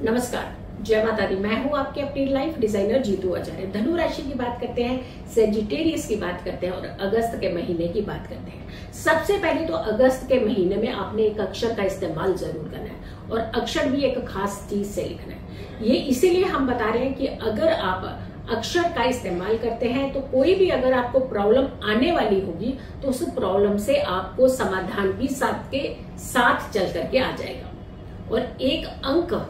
नमस्कार, जय माता दी। मैं हूं आपके अपनी लाइफ डिजाइनर जीतू आचार्य। धनु राशि की बात करते हैं, सेजिटेरियस की बात करते हैं और अगस्त के महीने की बात करते हैं। सबसे पहले तो अगस्त के महीने में आपने एक अक्षर का इस्तेमाल जरूर करना है और अक्षर भी एक खास चीज से लिखना है। ये इसीलिए हम बता रहे हैं कि अगर आप अक्षर का इस्तेमाल करते हैं तो कोई भी अगर आपको प्रॉब्लम आने वाली होगी तो उस प्रॉब्लम से आपको समाधान भी साथ के साथ चल करके आ जाएगा। और एक अंक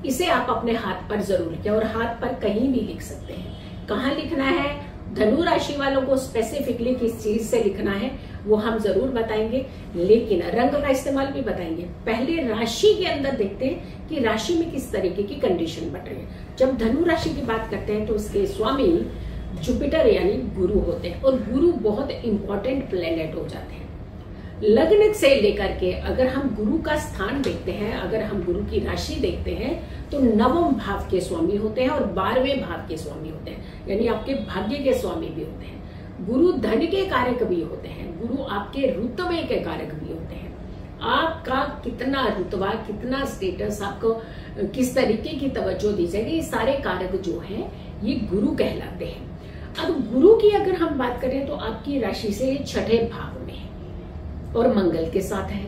इसे आप अपने हाथ पर जरूर लिखें और हाथ पर कहीं भी लिख सकते हैं। कहाँ लिखना है, धनु राशि वालों को स्पेसिफिकली किस चीज से लिखना है वो हम जरूर बताएंगे, लेकिन रंग का इस्तेमाल भी बताएंगे। पहले राशि के अंदर देखते हैं कि राशि में किस तरीके की कंडीशन बन रही है। जब धनु राशि की बात करते हैं तो उसके स्वामी जुपिटर यानी गुरु होते हैं और गुरु बहुत इंपॉर्टेंट प्लेनेट हो जाते हैं। लग्न से लेकर के अगर हम गुरु का स्थान देखते हैं, अगर हम गुरु की राशि देखते हैं तो नवम भाव के स्वामी होते हैं और 12वें भाव के स्वामी होते हैं, यानी आपके भाग्य के स्वामी भी होते हैं। गुरु धन के कारक भी होते हैं, गुरु आपके रुतबे के कारक भी होते हैं। आपका कितना रुतबा, कितना स्टेटस, आपको किस तरीके की तवज्जो दी जाएगी, ये सारे कारक जो है ये गुरु कहलाते हैं। अब गुरु की अगर हम बात करें तो आपकी राशि से 6ठे भाव में है और मंगल के साथ है,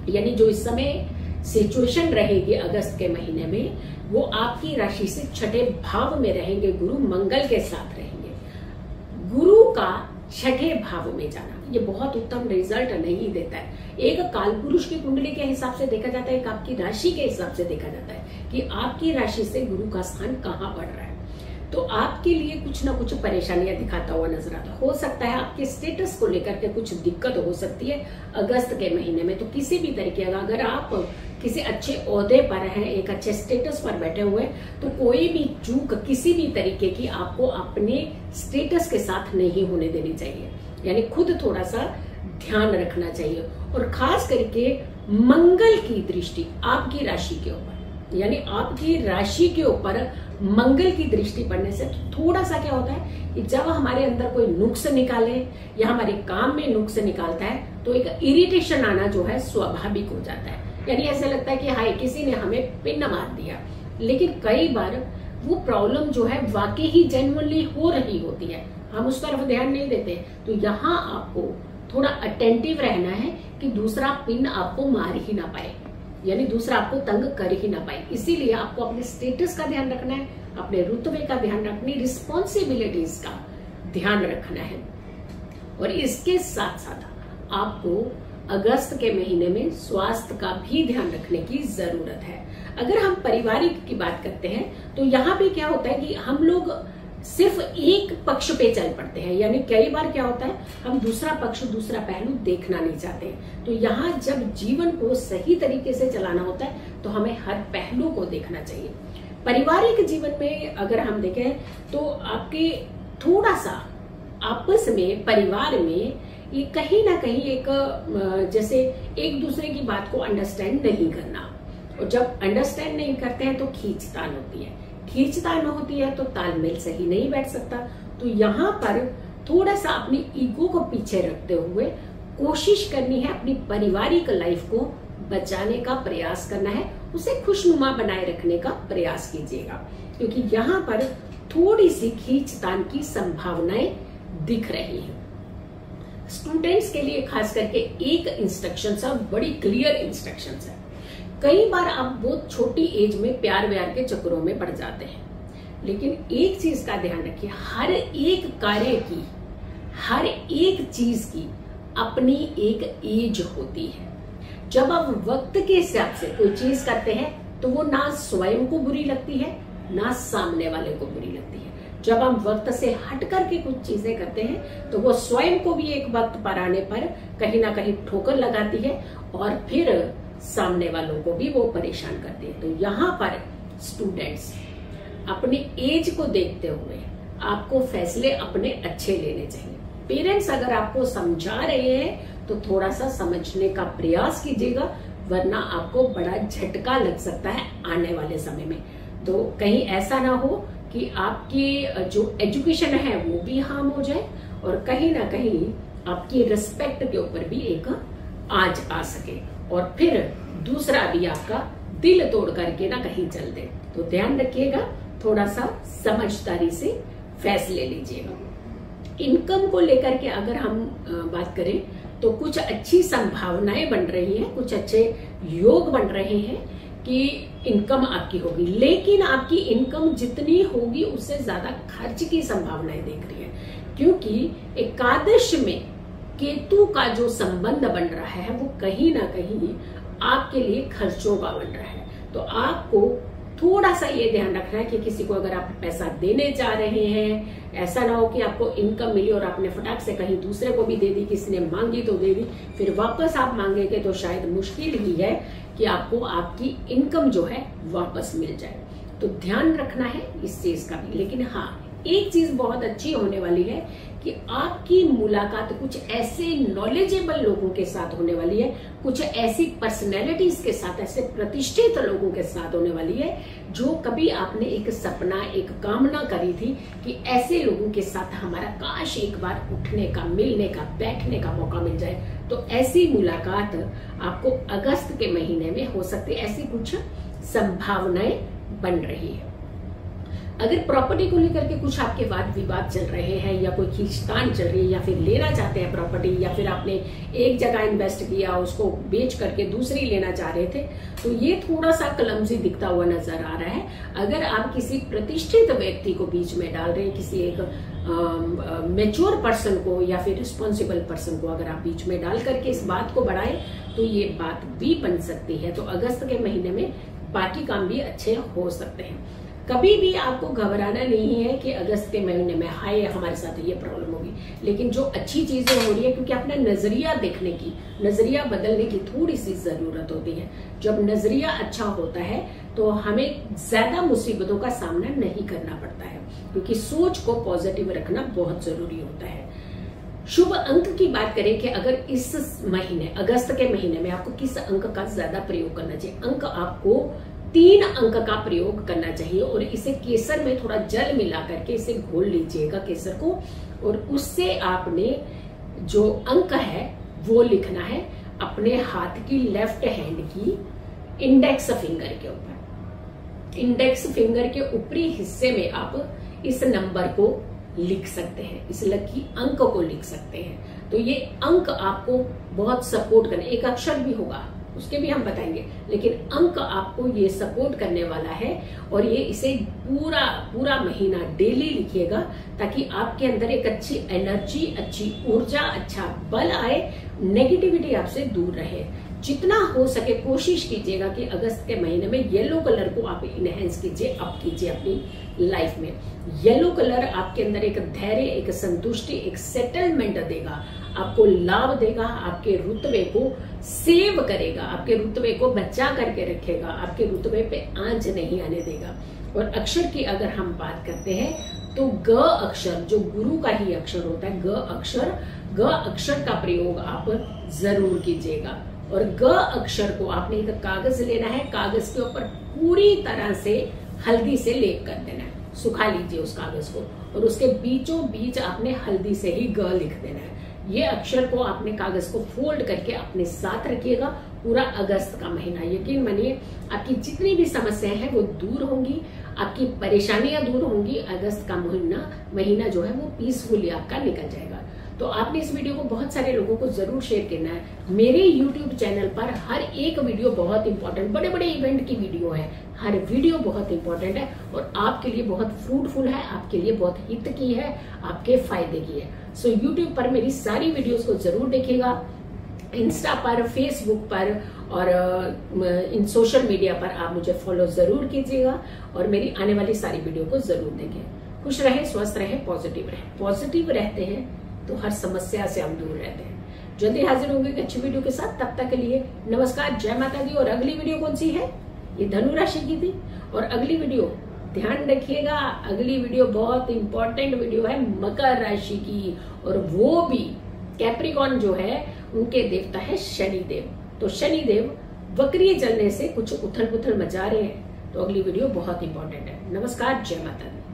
यानी जो इस समय सिचुएशन रहेगी अगस्त के महीने में वो आपकी राशि से 6ठे भाव में रहेंगे। गुरु मंगल के साथ रहेंगे। गुरु का 6ठे भाव में जाना ये बहुत उत्तम रिजल्ट नहीं देता है। एक काल पुरुष की कुंडली के हिसाब से देखा जाता है, एक आपकी राशि के हिसाब से देखा जाता है कि आपकी राशि से गुरु का स्थान कहाँ बढ़ रहा है। तो आपके लिए कुछ ना कुछ परेशानियां दिखाता हुआ नजर आता हो सकता है। आपके स्टेटस को लेकर के कुछ दिक्कत हो सकती है अगस्त के महीने में। तो किसी भी तरीके का अगर आप किसी अच्छे ओहदे पर हैं, एक अच्छे स्टेटस पर बैठे हुए हैं, तो कोई भी चूक किसी भी तरीके की आपको अपने स्टेटस के साथ नहीं होने देनी चाहिए, यानी खुद थोड़ा सा ध्यान रखना चाहिए। और खास करके मंगल की दृष्टि आपकी राशि के ऊपर, यानी आपकी राशि के ऊपर मंगल की दृष्टि पड़ने से थोड़ा सा क्या होता है कि जब हमारे अंदर कोई नुक्स निकाले या हमारे काम में नुक्स निकालता है तो एक इरिटेशन आना जो है स्वाभाविक हो जाता है। यानी ऐसा लगता है कि हाय किसी ने हमें पिन मार दिया, लेकिन कई बार वो प्रॉब्लम जो है वाकई ही जेन्युइनली हो रही होती है, हम उस तरफ ध्यान नहीं देते। तो यहाँ आपको थोड़ा अटेंटिव रहना है कि दूसरा पिन आपको मार ही ना पाए, यानी दूसरा आपको तंग कर ही ना पाए। इसीलिए आपको अपने स्टेटस का ध्यान रखना है, अपने रुतबे का ध्यान रखना, अपनी रिस्पॉन्सिबिलिटीज का ध्यान रखना है। और इसके साथ साथ आपको अगस्त के महीने में स्वास्थ्य का भी ध्यान रखने की जरूरत है। अगर हम पारिवारिक की बात करते हैं तो यहाँ पे क्या होता है कि हम लोग सिर्फ एक पक्ष पे चल पड़ते हैं, यानी कई बार क्या होता है हम दूसरा पक्ष, दूसरा पहलू देखना नहीं चाहते। तो यहाँ जब जीवन को सही तरीके से चलाना होता है तो हमें हर पहलू को देखना चाहिए। पारिवारिक जीवन में अगर हम देखें तो आपके थोड़ा सा आपस में, परिवार में ये कहीं ना कहीं एक जैसे एक दूसरे की बात को अंडरस्टैंड नहीं करना, और जब अंडरस्टैंड नहीं करते हैं तो खींचतान होती है, खींचतान होती है तो तालमेल सही नहीं बैठ सकता। तो यहाँ पर थोड़ा सा अपनी ईगो को पीछे रखते हुए कोशिश करनी है, अपनी पारिवारिक लाइफ को बचाने का प्रयास करना है, उसे खुशनुमा बनाए रखने का प्रयास कीजिएगा, क्योंकि यहाँ पर थोड़ी सी खींचतान की संभावनाएं दिख रही है। स्टूडेंट्स के लिए खास करके एक इंस्ट्रक्शंस है, बड़ी क्लियर इंस्ट्रक्शंस है। कई बार आप बहुत छोटी एज में प्यार व्यार के चक्करों में पड़ जाते हैं, लेकिन एक चीज का ध्यान रखिए, हर एक कार्य की, हर एक चीज की अपनी एक एज होती है। जब आप वक्त के हिसाब से कोई चीज करते हैं तो वो ना स्वयं को बुरी लगती है ना सामने वाले को बुरी लगती है। जब हम वक्त से हट करके कुछ चीजें करते हैं तो वो स्वयं को भी एक वक्त पर आने पर कहीं ना कहीं ठोकर लगाती है और फिर सामने वालों को भी वो परेशान करती है। तो यहाँ पर स्टूडेंट्स अपनी एज को देखते हुए आपको फैसले अपने अच्छे लेने चाहिए। पेरेंट्स अगर आपको समझा रहे हैं तो थोड़ा सा समझने का प्रयास कीजिएगा, वरना आपको बड़ा झटका लग सकता है आने वाले समय में। तो कहीं ऐसा ना हो कि आपकी जो एजुकेशन है वो भी हार्म हो जाए और कहीं ना कहीं आपकी रिस्पेक्ट के ऊपर भी एक आज आ सके और फिर दूसरा भी आपका दिल तोड़ करके ना कहीं चल दे। तो ध्यान रखिएगा, थोड़ा सा समझदारी से फैसले लीजिएगा। इनकम को लेकर के अगर हम बात करें तो कुछ अच्छी संभावनाएं बन रही हैं, कुछ अच्छे योग बन रहे हैं कि इनकम आपकी होगी, लेकिन आपकी इनकम जितनी होगी उससे ज्यादा खर्च की संभावनाएं देख रही है, क्योंकि एकादश में केतु का जो संबंध बन रहा है वो कहीं ना कहीं आपके लिए खर्चों का बन रहा है। तो आपको थोड़ा सा ये ध्यान रखना है कि किसी को अगर आप पैसा देने जा रहे हैं, ऐसा ना हो कि आपको इनकम मिली और आपने फटाक से कहीं दूसरे को भी दे दी, किसी ने मांगी तो दे दी, फिर वापस आप मांगेंगे तो शायद मुश्किल ही है कि आपको आपकी इनकम जो है वापस मिल जाए। तो ध्यान रखना है इस चीज का भी। लेकिन हाँ, एक चीज बहुत अच्छी होने वाली है कि आपकी मुलाकात कुछ ऐसे नॉलेजेबल लोगों के साथ होने वाली है, कुछ ऐसी पर्सनैलिटीज के साथ, ऐसे प्रतिष्ठित लोगों के साथ होने वाली है जो कभी आपने एक सपना, एक कामना करी थी कि ऐसे लोगों के साथ हमारा काश एक बार उठने का, मिलने का, बैठने का मौका मिल जाए। तो ऐसी मुलाकात आपको अगस्त के महीने में हो सकती है, ऐसी कुछ संभावनाएं बन रही है। अगर प्रॉपर्टी को लेकर के कुछ आपके वाद विवाद चल रहे हैं या कोई खींचतान चल रही है या फिर लेना चाहते हैं प्रॉपर्टी, या फिर आपने एक जगह इन्वेस्ट किया उसको बेच करके दूसरी लेना चाह रहे थे, तो ये थोड़ा सा क्लमजी दिखता हुआ नजर आ रहा है। अगर आप किसी प्रतिष्ठित व्यक्ति को बीच में डाल रहे हैं, किसी एक मैच्योर पर्सन को या फिर रिस्पॉन्सिबल पर्सन को अगर आप बीच में डाल करके इस बात को बढ़ाए तो ये बात भी बन सकती है। तो अगस्त के महीने में बाकी काम भी अच्छे हो सकते हैं। कभी भी आपको घबराना नहीं है कि अगस्त के महीने में हाय हमारे साथ ये प्रॉब्लम होगी, लेकिन जो अच्छी चीजें हो रही है, क्योंकि अपना नजरिया देखने की, नजरिया बदलने की थोड़ी सी जरूरत होती है। जब नजरिया अच्छा होता है तो हमें ज्यादा मुसीबतों का सामना नहीं करना पड़ता है, क्योंकि सोच को पॉजिटिव रखना बहुत जरूरी होता है। शुभ अंक की बात करें कि अगर इस महीने अगस्त के महीने में आपको किस अंक का ज्यादा प्रयोग करना चाहिए, अंक आपको 3 अंक का प्रयोग करना चाहिए और इसे केसर में थोड़ा जल मिला करके इसे घोल लीजिएगा केसर को, और उससे आपने जो अंक है वो लिखना है अपने हाथ की लेफ्ट हैंड की इंडेक्स फिंगर के ऊपर। इंडेक्स फिंगर के ऊपरी हिस्से में आप इस नंबर को लिख सकते हैं, इस लकी अंक को लिख सकते हैं। तो ये अंक आपको बहुत सपोर्ट करने, एक अक्षर भी होगा उसके भी हम बताएंगे, लेकिन अंक आपको ये सपोर्ट करने वाला है। और ये इसे पूरा महीना डेली लिखिएगा ताकि आपके अंदर एक अच्छी एनर्जी, अच्छी ऊर्जा, अच्छा बल आए, नेगेटिविटी आपसे दूर रहे। जितना हो सके कोशिश कीजिएगा कि अगस्त के महीने में येलो कलर को आप इनहेंस कीजिए, अप कीजिए अपनी लाइफ में। येलो कलर आपके अंदर एक धैर्य, एक संतुष्टि, एक सेटलमेंट देगा, आपको लाभ देगा, आपके रुतबे को सेव करेगा, आपके रुतबे को बचा करके रखेगा, आपके रुतबे पे आंच नहीं आने देगा। और अक्षर की अगर हम बात करते हैं तो ग अक्षर जो गुरु का ही अक्षर होता है, ग अक्षर का प्रयोग आप जरूर कीजिएगा। और ग अक्षर को आपने एक कागज लेना है, कागज के ऊपर पूरी तरह से हल्दी से लेप कर देना है, सुखा लीजिए उस कागज को, और उसके बीचों बीच आपने हल्दी से ही ग लिख देना है। ये अक्षर को आपने कागज को फोल्ड करके अपने साथ रखिएगा पूरा अगस्त का महीना। यकीन मानिए आपकी जितनी भी समस्याएं हैं वो दूर होंगी, आपकी परेशानियां दूर होंगी। अगस्त का महीना जो है वो पीसफुली आपका निकल जाएगा। तो आपने इस वीडियो को बहुत सारे लोगों को जरूर शेयर करना है। मेरे YouTube चैनल पर हर एक वीडियो बहुत इंपॉर्टेंट, बड़े बड़े इवेंट की वीडियो है, हर वीडियो बहुत इंपॉर्टेंट है और आपके लिए बहुत फ्रूटफुल है, आपके लिए बहुत हित की है, आपके फायदे की है। सो YouTube पर मेरी सारी वीडियोस को जरूर देखिएगा, इंस्टा पर, फेसबुक पर और इन सोशल मीडिया पर आप मुझे फॉलो जरूर कीजिएगा और मेरी आने वाली सारी वीडियो को जरूर देखें। खुश रहे, स्वस्थ रहे, पॉजिटिव रहे। पॉजिटिव रहते हैं तो हर समस्या से हम दूर रहते हैं। जल्दी हाजिर होंगे एक अच्छी वीडियो के साथ, तब तक के लिए नमस्कार, जय माता दी। और अगली वीडियो कौन सी है? ये धनु राशि की थी। और अगली वीडियो ध्यान रखिएगा, अगली वीडियो बहुत इंपॉर्टेंट वीडियो है मकर राशि की, और वो भी कैप्रिकॉन जो है उनके देवता है शनिदेव। तो शनिदेव वक्रीय चलने से कुछ उथल पुथल मचा रहे हैं, तो अगली वीडियो बहुत इंपॉर्टेंट है। नमस्कार, जय माता दी।